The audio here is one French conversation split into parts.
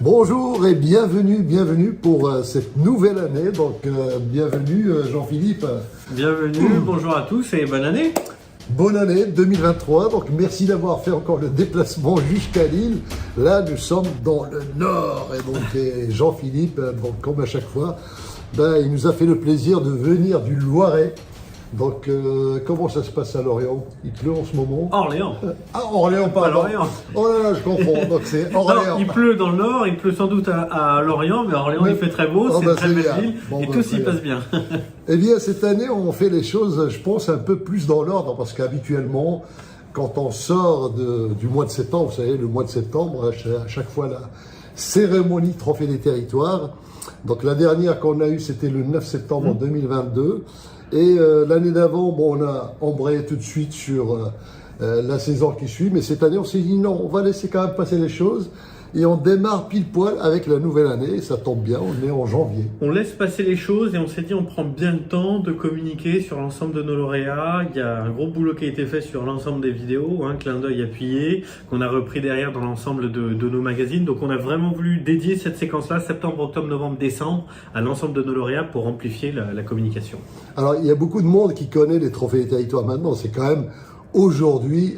Bonjour et bienvenue pour cette nouvelle année. Donc, bienvenue Jean-Philippe. Bienvenue, bonjour à tous et bonne année. Bonne année 2023. Donc, merci d'avoir fait encore le déplacement jusqu'à Lille. Là, nous sommes dans le Nord. Et donc, Jean-Philippe, comme à chaque fois, il nous a fait le plaisir de venir du Loiret. Donc, comment ça se passe à Lorient? Il pleut en ce moment? Orléans. Ah, Orléans, pardon. Lorient. Oh là là, je confonds. Donc, c'est Orléans. Non, il pleut dans le nord, il pleut sans doute à Lorient, mais Orléans il fait très beau, c'est une très belle ville et tout s'y passe bien. Eh bien, cette année, on fait les choses, je pense, un peu plus dans l'ordre, parce qu'habituellement, quand on sort du mois de septembre, vous savez, le mois de septembre, à chaque fois la cérémonie Trophée des territoires. Donc, la dernière qu'on a eue, c'était le 9 septembre 2022. Et l'année d'avant, on a embrayé tout de suite sur la saison qui suit. Mais cette année, on s'est dit non, on va laisser quand même passer les choses. Et on démarre pile poil avec la nouvelle année. Et ça tombe bien, on est en janvier. On laisse passer les choses et on s'est dit on prend bien le temps de communiquer sur l'ensemble de nos lauréats. Il y a un gros boulot qui a été fait sur l'ensemble des vidéos, clin d'œil appuyé, qu'on a repris derrière dans l'ensemble de nos magazines. Donc on a vraiment voulu dédier cette séquence-là, septembre, octobre, novembre, décembre, à l'ensemble de nos lauréats pour amplifier la communication. Alors il y a beaucoup de monde qui connaît les trophées des territoires maintenant. C'est quand même aujourd'hui...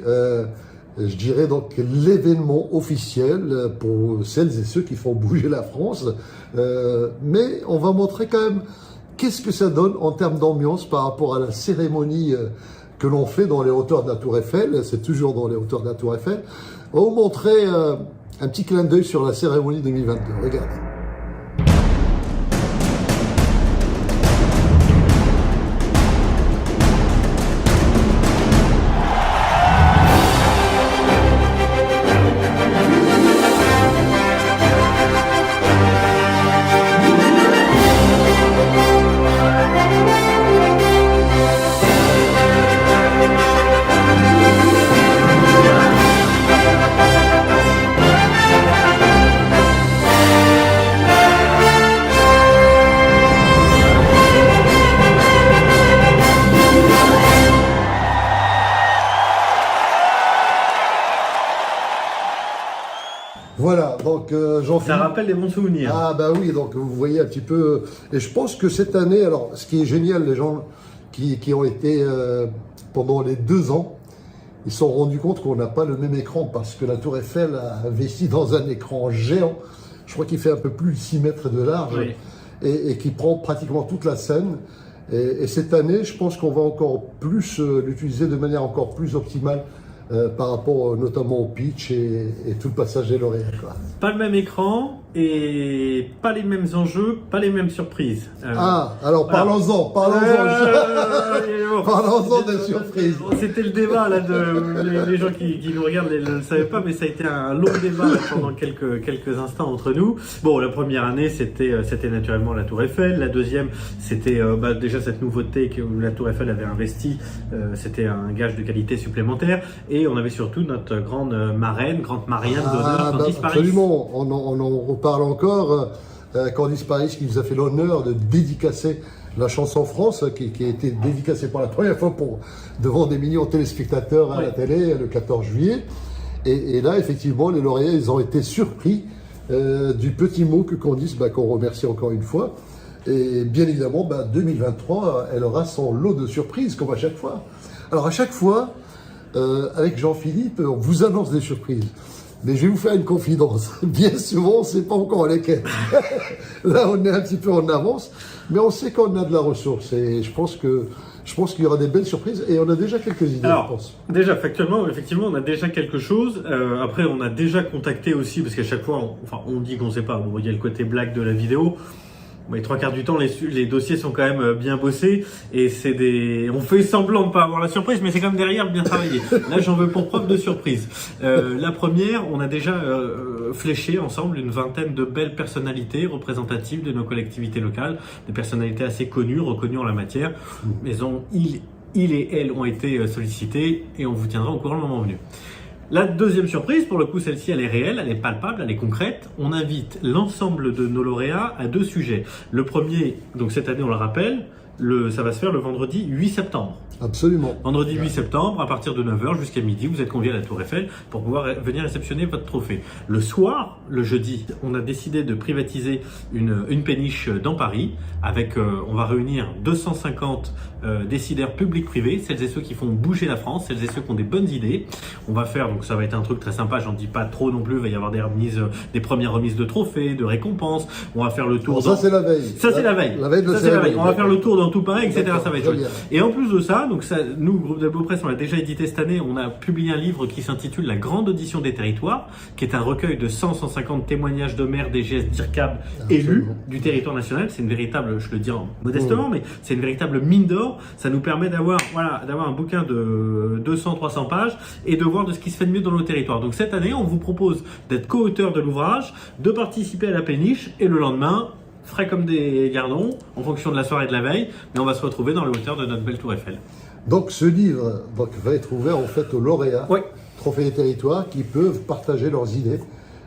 je dirais donc l'événement officiel pour celles et ceux qui font bouger la France. Mais on va montrer quand même qu'est-ce que ça donne en termes d'ambiance par rapport à la cérémonie que l'on fait dans les hauteurs de la Tour Eiffel. C'est toujours dans les hauteurs de la Tour Eiffel. On va vous montrer un petit clin d'œil sur la cérémonie 2022. Regardez. Voilà, donc Jean-Philippe... Ça rappelle des bons souvenirs. Ah bah oui, donc vous voyez un petit peu... Et je pense que cette année, alors ce qui est génial, les gens qui ont été pendant les 2 ans, ils se sont rendus compte qu'on n'a pas le même écran parce que la Tour Eiffel a investi dans un écran géant. Je crois qu'il fait un peu plus de 6 mètres de large, oui. et qui prend pratiquement toute la scène. Et cette année, je pense qu'on va encore plus l'utiliser de manière encore plus optimale par rapport notamment au pitch et tout le passage des lauréats. Pas le même écran et pas les mêmes enjeux, pas les mêmes surprises. Alors parlons-en. Parlons-en des surprises. C'était le débat là les gens qui nous regardent ne le savaient pas, mais ça a été un long débat là, pendant quelques instants entre nous. Bon, la première année c'était naturellement la Tour Eiffel. La deuxième c'était déjà cette nouveauté que la Tour Eiffel avait investi. C'était un gage de qualité supplémentaire. Et on avait surtout notre grande marraine, grande Marianne d'honneur, Candice Paris. Absolument, on en reparle encore. Candice Paris qui nous a fait l'honneur de dédicacer la chanson France, qui a été dédicacée pour la première fois devant des millions de téléspectateurs à la télé le 14 juillet. Et là, effectivement, les lauréats, ils ont été surpris du petit mot que Candice, qu'on remercie encore une fois. Et bien évidemment, 2023, elle aura son lot de surprises, comme à chaque fois. Alors à chaque fois, avec Jean-Philippe, on vous annonce des surprises. Mais je vais vous faire une confidence. Bien souvent, on ne sait pas encore lesquelles. Là, on est un petit peu en avance, mais on sait qu'on a de la ressource. Et je pense qu'il y aura des belles surprises. Et on a déjà quelques idées, alors, je pense. Déjà, factuellement, effectivement, on a déjà quelque chose. Après, on a déjà contacté aussi, parce qu'à chaque fois, on dit qu'on ne sait pas. Bon, il y a le côté blague de la vidéo. Les 3/4 du temps, les dossiers sont quand même bien bossés et on fait semblant de pas avoir la surprise, mais c'est quand même derrière bien travaillé. Là, j'en veux pour preuve de surprise. La première, on a déjà fléché ensemble une vingtaine de belles personnalités représentatives de nos collectivités locales, des personnalités assez connues, reconnues en la matière. Mais il et elle ont été sollicités et on vous tiendra au courant le moment venu. La deuxième surprise, pour le coup, celle-ci, elle est réelle, elle est palpable, elle est concrète. On invite l'ensemble de nos lauréats à 2 sujets. Le premier, donc cette année, on le rappelle, Ça va se faire le vendredi 8 septembre. Absolument. Vendredi 8 septembre, à partir de 9h jusqu'à midi, vous êtes conviés à la Tour Eiffel pour pouvoir venir réceptionner votre trophée. Le soir, le jeudi, on a décidé de privatiser une péniche dans Paris avec, on va réunir 250 décideurs publics-privés, celles et ceux qui font bouger la France, celles et ceux qui ont des bonnes idées. On va faire, donc ça va être un truc très sympa, j'en dis pas trop non plus, il va y avoir des premières remises de trophées, de récompenses. On va faire le tour. Bon, ça c'est la veille. Ça c'est la veille. La veille de ça c'est la veille. On va faire le tour dans tout Paris, etc. Ça va être chouette. Et en plus de ça, donc ça, nous, groupe d'Ablo Presse, on l'a déjà édité cette année, on a publié un livre qui s'intitule La Grande Audition des Territoires, qui est un recueil de 150 témoignages de maires, DGS, DIRCAB, élus du territoire national. C'est une véritable, je le dis modestement, mais c'est une véritable mine d'or. Ça nous permet d'avoir un bouquin de 200-300 pages et de voir de ce qui se fait de mieux dans nos territoires. Donc cette année, on vous propose d'être co-auteur de l'ouvrage, de participer à la péniche et le lendemain, frais comme des gardons, en fonction de la soirée de la veille, mais on va se retrouver dans les hauteurs de notre belle Tour Eiffel. Donc ce livre va être ouvert en fait aux lauréats, oui. Trophée des territoires, qui peuvent partager leurs idées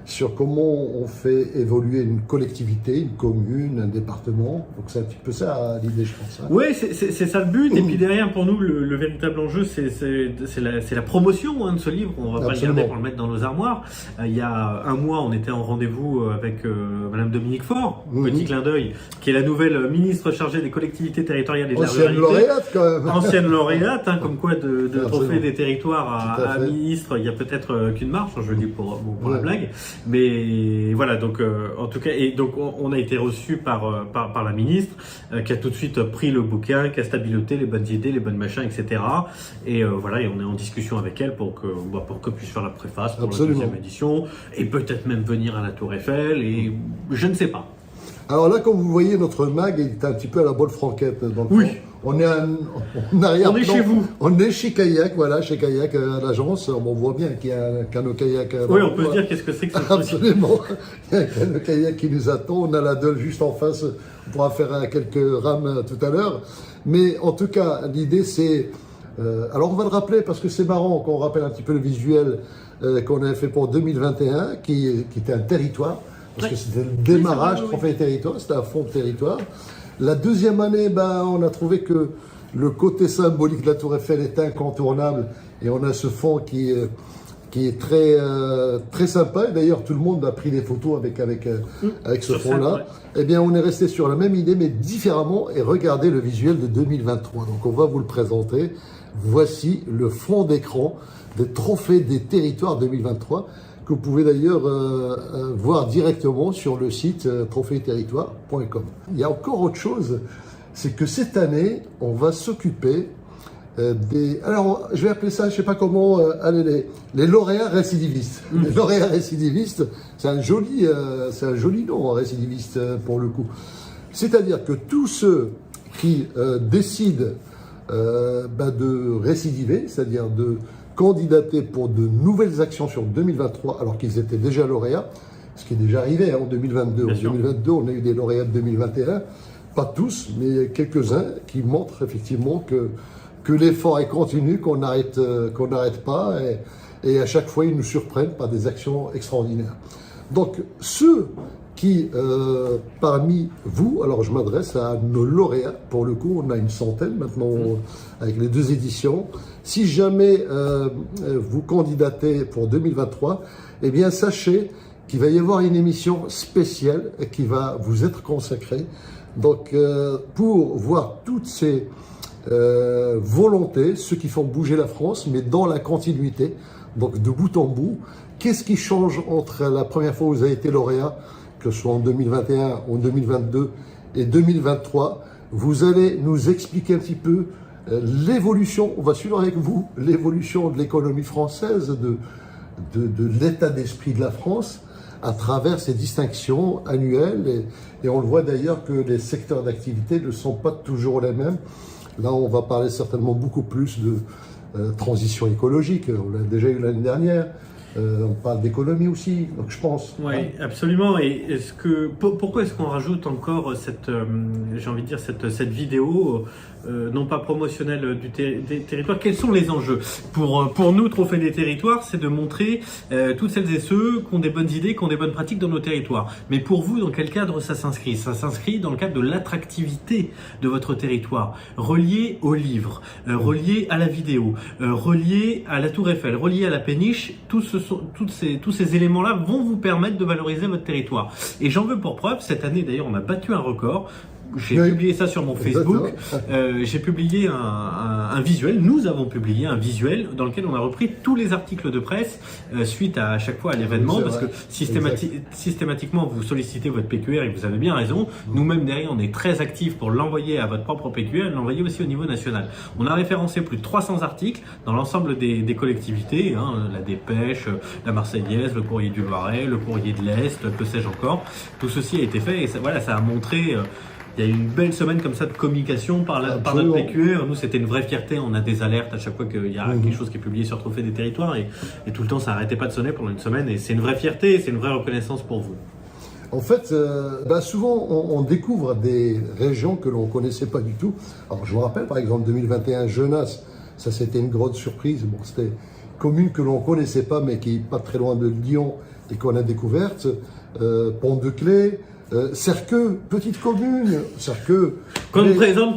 sur comment on fait évoluer une collectivité, une commune, un département. Donc c'est un petit peu ça l'idée, je pense. Hein. Oui, c'est ça le but. Et puis derrière, pour nous, le véritable enjeu, c'est la promotion de ce livre. On va pas le garder pour le mettre dans nos armoires. Il y a un mois, on était en rendez-vous avec Madame Dominique Faure, petit clin d'œil, qui est la nouvelle ministre chargée des collectivités territoriales et de la ruralité. Ancienne lauréate quand même. Ancienne lauréate, comme quoi de trophée des territoires à ministre, il y a peut-être qu'une marche, je le dis pour la blague. Mais voilà, donc en tout cas, et donc on a été reçu par la ministre qui a tout de suite pris le bouquin, qui a stabiloté les bonnes idées, les bonnes machins, etc. Et voilà, et on est en discussion avec elle pour que puisse faire la préface pour la deuxième édition et peut-être même venir à la Tour Eiffel. Et je ne sais pas. Alors là, comme vous voyez, notre mag est un petit peu à la bonne franquette. Dans le oui. fond. On est chez vous. On est chez Kayak, voilà, chez Kayak à l'agence. On voit bien qu'il y a un canot kayak. Oui, on peut se dire qu'est-ce que c'est que ça. Absolument. Il y a un canot kayak qui nous attend. On a la Dole juste en face. On pourra faire quelques rames tout à l'heure. Mais en tout cas, l'idée c'est. Alors on va le rappeler parce que c'est marrant qu'on rappelle un petit peu le visuel qu'on avait fait pour 2021, qui était un territoire. Parce que c'était le démarrage, Trophée territoire, c'était un fond de territoire. La deuxième année, on a trouvé que le côté symbolique de la Tour Eiffel est incontournable et on a ce fond qui est très sympa. Et d'ailleurs, tout le monde a pris des photos avec ce fond-là. Eh bien, on est resté sur la même idée, mais différemment. Et regardez le visuel de 2023. Donc, on va vous le présenter. Voici le fond d'écran des Trophées des territoires 2023. Que vous pouvez d'ailleurs voir directement sur le site trophéesterritoire.com. Il y a encore autre chose, c'est que cette année, on va s'occuper des... Alors, je vais appeler ça, je ne sais pas comment, les lauréats récidivistes. Les lauréats récidivistes, c'est un joli nom, récidiviste, pour le coup. C'est-à-dire que tous ceux qui décident de récidiver, c'est-à-dire de candidater pour de nouvelles actions sur 2023 alors qu'ils étaient déjà lauréats, ce qui est déjà arrivé en 2022. En 2022, on a eu des lauréats de 2021, pas tous, mais quelques-uns qui montrent effectivement que l'effort est continu, qu'on n'arrête pas, et à chaque fois ils nous surprennent par des actions extraordinaires. Donc ceux qui, parmi vous, alors je m'adresse à nos lauréats, pour le coup on a une centaine maintenant avec les 2 éditions. Si jamais vous candidatez pour 2023, eh bien sachez qu'il va y avoir une émission spéciale qui va vous être consacrée. Donc pour voir toutes ces volontés, ceux qui font bouger la France, mais dans la continuité, donc de bout en bout, qu'est-ce qui change entre la première fois où vous avez été lauréat, que ce soit en 2021, en 2022 et 2023, vous allez nous expliquer un petit peu l'évolution, on va suivre avec vous l'évolution de l'économie française, de l'état d'esprit de la France à travers ces distinctions annuelles et on le voit d'ailleurs que les secteurs d'activité ne sont pas toujours les mêmes. Là on va parler certainement beaucoup plus de transition écologique, on l'a déjà eu l'année dernière. On parle d'économie aussi, donc je pense. Oui, absolument. Et pourquoi est-ce qu'on rajoute encore cette vidéo non pas promotionnel des territoires. Quels sont les enjeux? Pour nous, Trophée des territoires, c'est de montrer toutes celles et ceux qui ont des bonnes idées, qui ont des bonnes pratiques dans nos territoires. Mais pour vous, dans quel cadre ça s'inscrit? Ça s'inscrit dans le cadre de l'attractivité de votre territoire, relié au livre, relié à la vidéo, relié à la Tour Eiffel, relié à la péniche. Tous ces éléments-là vont vous permettre de valoriser votre territoire. Et j'en veux pour preuve, cette année d'ailleurs, on a battu un record. J'ai publié ça sur mon Facebook. J'ai publié un visuel. Nous avons publié un visuel dans lequel on a repris tous les articles de presse suite à chaque fois à l'événement, parce que systématiquement vous sollicitez votre PQR et vous avez bien raison. Nous-mêmes derrière, on est très actifs pour l'envoyer à votre propre PQR et l'envoyer aussi au niveau national. On a référencé plus de 300 articles dans l'ensemble des collectivités, la Dépêche, la Marseillaise, le Courrier du Loiret, le Courrier de l'Est, que sais-je encore. Tout ceci a été fait et ça a montré. Il y a eu une belle semaine comme ça de communication par notre PQR. Nous, c'était une vraie fierté. On a des alertes à chaque fois qu'il y a quelque chose qui est publié sur Trophée des territoires et tout le temps, ça n'arrêtait pas de sonner pendant une semaine. Et c'est une vraie fierté, c'est une vraie reconnaissance pour vous. En fait, souvent, on découvre des régions que l'on ne connaissait pas du tout. Alors, je vous rappelle, par exemple, 2021, Genasse, ça c'était une grande surprise. Bon, c'était une commune que l'on ne connaissait pas, mais qui n'est pas très loin de Lyon et qu'on a découverte. Pont-de-Clé. Cerqueux, petite commune, Cerqueux qu'on ne présente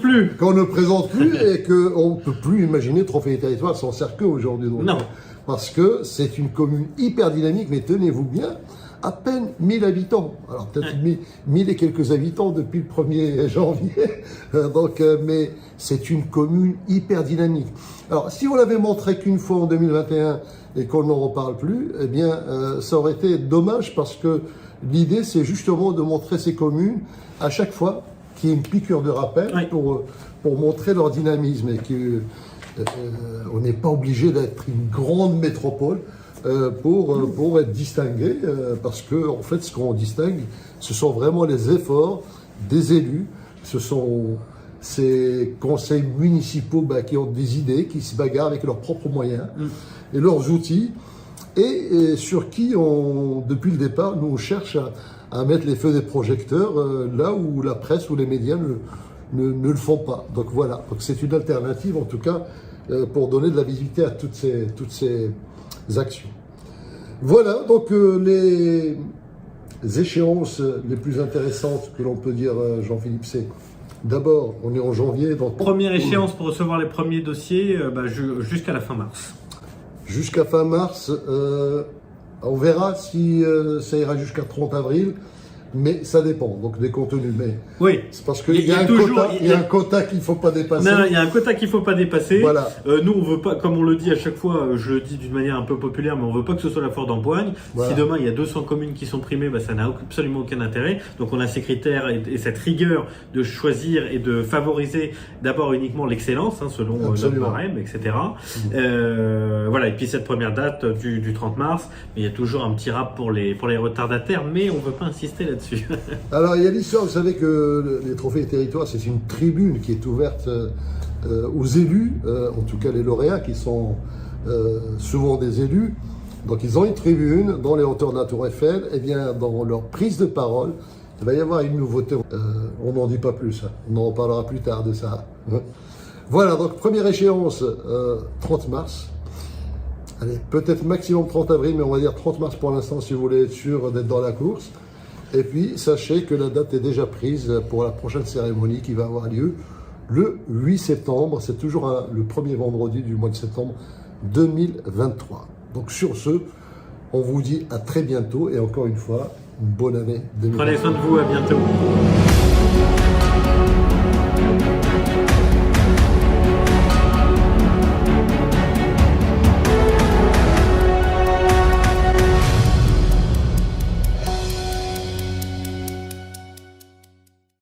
plus, et qu'on ne peut plus imaginer Trophée des territoires sans Cerqueux aujourd'hui. Non. Parce que c'est une commune hyper dynamique, mais tenez-vous bien, à peine 1000 habitants. Alors peut-être 1000 et quelques habitants depuis le 1er janvier. Mais c'est une commune hyper dynamique. Alors si on l'avait montré qu'une fois en 2021 et qu'on n'en reparle plus, eh bien ça aurait été dommage parce que l'idée, c'est justement de montrer ces communes à chaque fois qu'il y ait une piqûre de rappel pour montrer leur dynamisme et qu'on n'est pas obligé d'être une grande métropole pour être distingué parce que en fait, ce qu'on distingue, ce sont vraiment les efforts des élus, ce sont ces conseils municipaux qui ont des idées, qui se bagarrent avec leurs propres moyens et leurs outils. Et sur qui, depuis le départ, nous on cherche à mettre les feux des projecteurs là où la presse ou les médias ne le font pas. Donc voilà, donc c'est une alternative en tout cas pour donner de la visibilité à toutes ces actions. Voilà, donc les échéances les plus intéressantes que l'on peut dire, Jean-Philippe, c'est d'abord, on est en janvier. Donc première échéance pour recevoir les premiers dossiers jusqu'à la fin mars. Jusqu'à fin mars, on verra si ça ira jusqu'à 30 avril, mais ça dépend donc des contenus. Mais oui, c'est parce qu'il y a un quota qu'il ne faut pas dépasser. Non, il y a un quota qu'il ne faut pas dépasser. Voilà. Nous, on veut pas, comme on le dit à chaque fois, je le dis d'une manière un peu populaire, mais on veut pas que ce soit la foire d'Empoigne. Voilà. Si demain il y a 200 communes qui sont primées, ça n'a absolument aucun intérêt. Donc on a ces critères et cette rigueur de choisir et de favoriser d'abord uniquement l'excellence, selon notre barème, etc. Voilà. Et puis cette première date du 30 mars, il y a toujours un petit rap pour les retardataires, mais on veut pas insister là-dessus. Alors il y a l'histoire, vous savez que les Trophées des territoires, c'est une tribune qui est ouverte aux élus, en tout cas les lauréats qui sont souvent des élus. Donc ils ont une tribune dans les hauteurs de la Tour Eiffel. Et bien dans leur prise de parole, il va y avoir une nouveauté. On n'en dit pas plus, on en parlera plus tard de ça. Voilà, donc première échéance, 30 mars. Allez, peut-être maximum 30 avril, mais on va dire 30 mars pour l'instant si vous voulez être sûr d'être dans la course. Et puis, sachez que la date est déjà prise pour la prochaine cérémonie qui va avoir lieu le 8 septembre. C'est toujours le premier vendredi du mois de septembre 2023. Donc sur ce, on vous dit à très bientôt et encore une fois, une bonne année 2023. Prenez soin de vous, à bientôt.